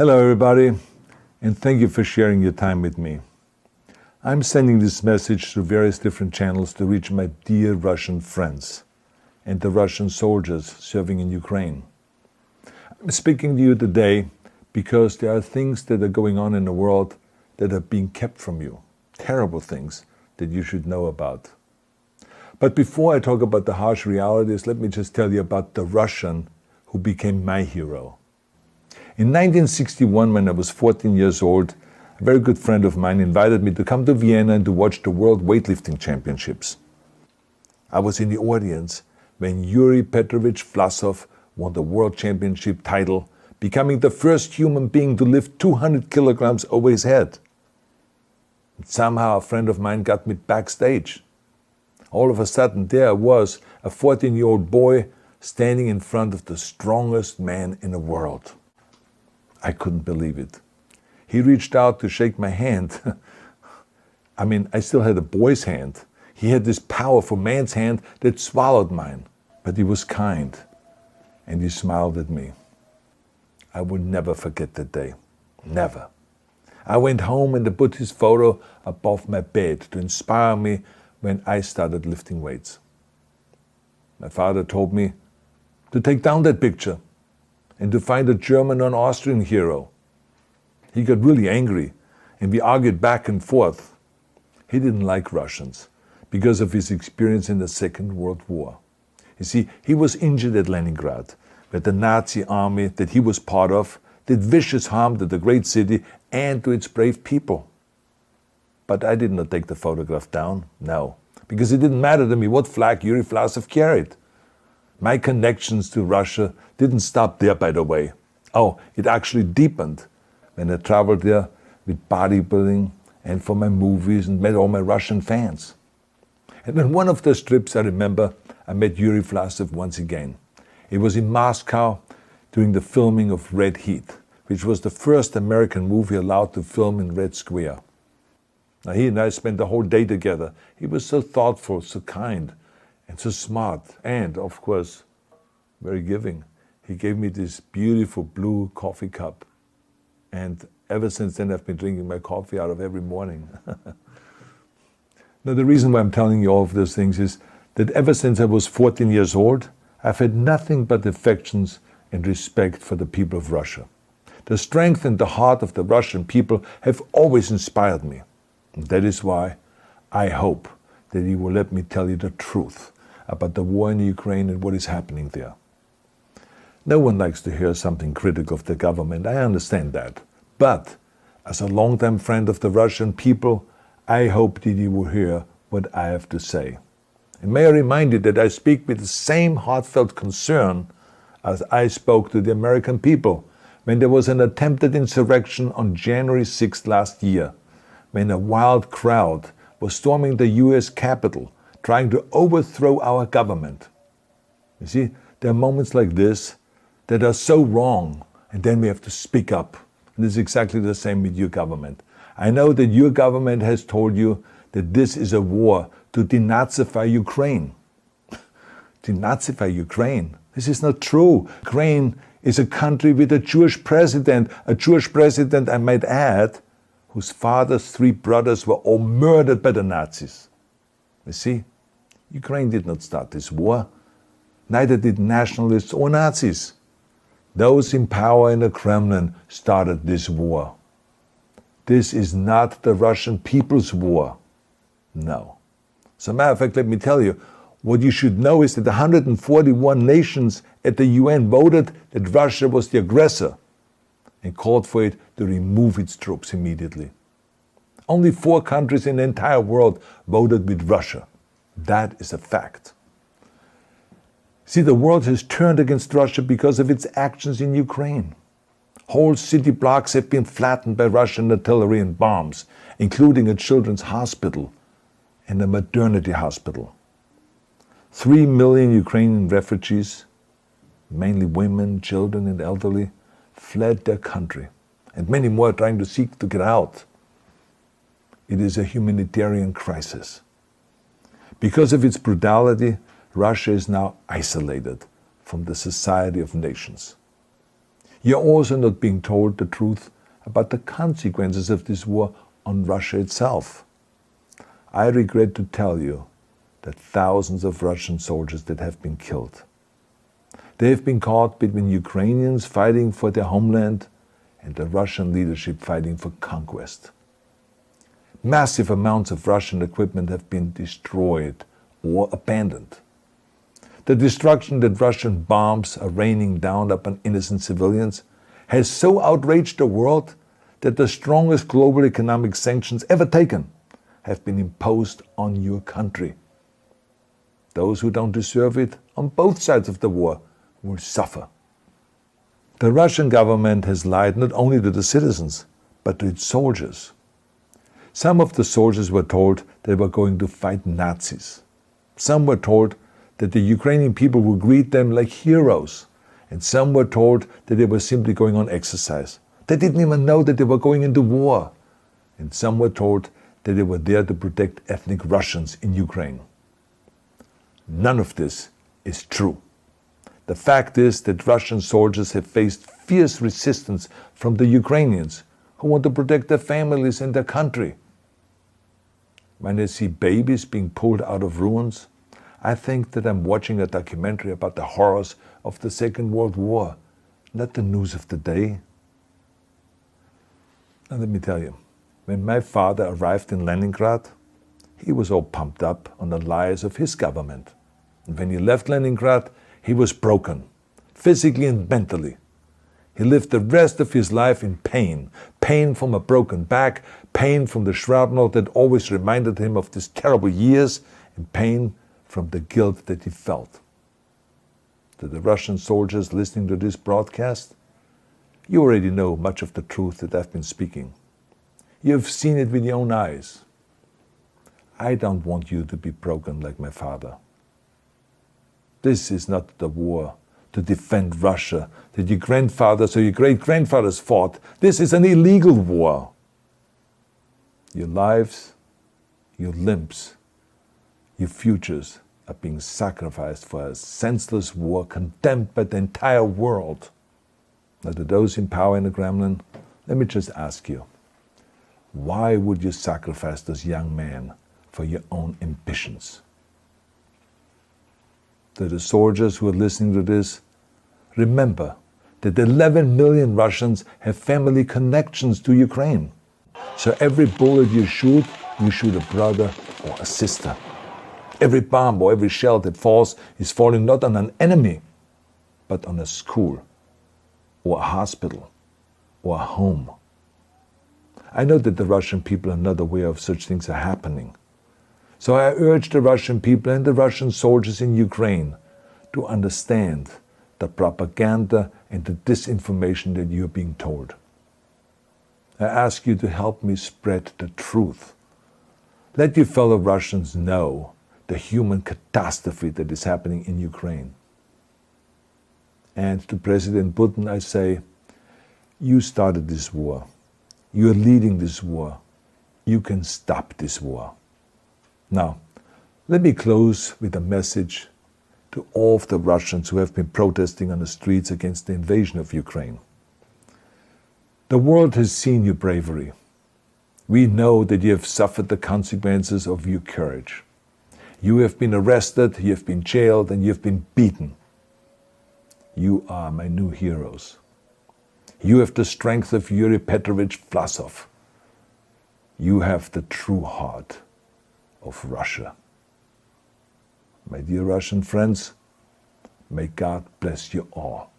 Hello everybody, and thank you for sharing your time with me. I'm sending this message through various different channels to reach my dear Russian friends and the Russian soldiers serving in Ukraine. I'm speaking to you today because there are things that are going on in the world that are being kept from you, terrible things that you should know about. But before I talk about the harsh realities, let me just tell you about the Russian who became my hero. In 1961, when I was 14 years old, a very good friend of mine invited me to come to Vienna and to watch the World Weightlifting Championships. I was in the audience when Yuri Petrovich Vlasov won the World Championship title, becoming the first human being to lift 200 kilograms over his head. And somehow a friend of mine got me backstage. All of a sudden, there I was, a 14-year-old boy, standing in front of the strongest man in the world. I couldn't believe it. He reached out to shake my hand. I still had a boy's hand. He had this powerful man's hand that swallowed mine. But he was kind, and he smiled at me. I will never forget that day. Never. I went home and put his photo above my bed to inspire me when I started lifting weights. My father told me to take down that picture and to find a German or an Austrian hero. He got really angry, and we argued back and forth. He didn't like Russians because of his experience in the Second World War. You see, he was injured at Leningrad, where the Nazi army that he was part of did vicious harm to the great city and to its brave people. But I did not take the photograph down, no, because it didn't matter to me what flag Yuri Vlasov carried. My connections to Russia didn't stop there, by the way. Oh, it actually deepened when I traveled there with bodybuilding and for my movies and met all my Russian fans. And on one of those trips, I remember, I met Yuri Vlasov once again. It was in Moscow during the filming of Red Heat, which was the first American movie allowed to film in Red Square. Now, he and I spent the whole day together. He was so thoughtful, so kind, and so smart, and, of course, very giving. He gave me this beautiful blue coffee cup. And ever since then, I've been drinking my coffee out of every morning. Now, the reason why I'm telling you all of those things is that ever since I was 14 years old, I've had nothing but affections and respect for the people of Russia. The strength and the heart of the Russian people have always inspired me. And that is why I hope that you will let me tell you the truth about the war in Ukraine and what is happening there. No one likes to hear something critical of the government, I understand that. But as a longtime friend of the Russian people, I hope that you will hear what I have to say. And may I remind you that I speak with the same heartfelt concern as I spoke to the American people when there was an attempted insurrection on January 6th last year, when a wild crowd was storming the US Capitol, trying to overthrow our government. You see, there are moments like this that are so wrong, and then we have to speak up. And this is exactly the same with your government. I know that your government has told you that this is a war to denazify Ukraine. Denazify Ukraine? This is not true. Ukraine is a country with a Jewish president, I might add, whose father's 3 brothers were all murdered by the Nazis. You see, Ukraine did not start this war. Neither did nationalists or Nazis. Those in power in the Kremlin started this war. This is not the Russian people's war. No. As a matter of fact, let me tell you, what you should know is that 141 nations at the UN voted that Russia was the aggressor and called for it to remove its troops immediately. Only 4 countries in the entire world voted with Russia. That is a fact. See, the world has turned against Russia because of its actions in Ukraine. Whole city blocks have been flattened by Russian artillery and bombs, including a children's hospital and a maternity hospital. 3 million Ukrainian refugees, mainly women, children, and elderly, fled their country, and many more are trying to seek to get out. It is a humanitarian crisis. Because of its brutality, Russia is now isolated from the society of nations. You're also not being told the truth about the consequences of this war on Russia itself. I regret to tell you that thousands of Russian soldiers that have been killed. They have been caught between Ukrainians fighting for their homeland and the Russian leadership fighting for conquest. Massive amounts of Russian equipment have been destroyed or abandoned. The destruction that Russian bombs are raining down upon innocent civilians has so outraged the world that the strongest global economic sanctions ever taken have been imposed on your country. Those who don't deserve it on both sides of the war will suffer. The Russian government has lied not only to the citizens, but to its soldiers. Some of the soldiers were told they were going to fight Nazis. Some were told that the Ukrainian people would greet them like heroes, and some were told that they were simply going on exercise. They didn't even know that they were going into war. And some were told that they were there to protect ethnic Russians in Ukraine. None of this is true. The fact is that Russian soldiers have faced fierce resistance from the Ukrainians who want to protect their families and their country. When I see babies being pulled out of ruins, I think that I'm watching a documentary about the horrors of the Second World War, not the news of the day. Now let me tell you, when my father arrived in Leningrad, he was all pumped up on the lies of his government. And when he left Leningrad, he was broken, physically and mentally. He lived the rest of his life in pain. Pain from a broken back, pain from the shrapnel that always reminded him of these terrible years, and pain from the guilt that he felt. To the Russian soldiers listening to this broadcast, you already know much of the truth that I've been speaking. You have seen it with your own eyes. I don't want you to be broken like my father. This is not the war to defend Russia that your grandfathers or your great-grandfathers fought. This is an illegal war. Your lives, your limbs, your futures are being sacrificed for a senseless war condemned by the entire world. Now, to those in power in the Kremlin, let me just ask you, why would you sacrifice those young men for your own ambitions? To the soldiers who are listening to this, remember that 11 million Russians have family connections to Ukraine. So every bullet you shoot a brother or a sister. Every bomb or every shell that falls is falling not on an enemy, but on a school, or a hospital, or a home. I know that the Russian people are not aware of such things are happening. So I urge the Russian people and the Russian soldiers in Ukraine to understand the propaganda and the disinformation that you're being told. I ask you to help me spread the truth. Let your fellow Russians know the human catastrophe that is happening in Ukraine. And to President Putin I say, you started this war. You're leading this war. You can stop this war. Now, let me close with a message to all of the Russians who have been protesting on the streets against the invasion of Ukraine. The world has seen your bravery. We know that you have suffered the consequences of your courage. You have been arrested, you have been jailed, and you have been beaten. You are my new heroes. You have the strength of Yuri Petrovich Vlasov. You have the true heart of Russia. My dear Russian friends, may God bless you all.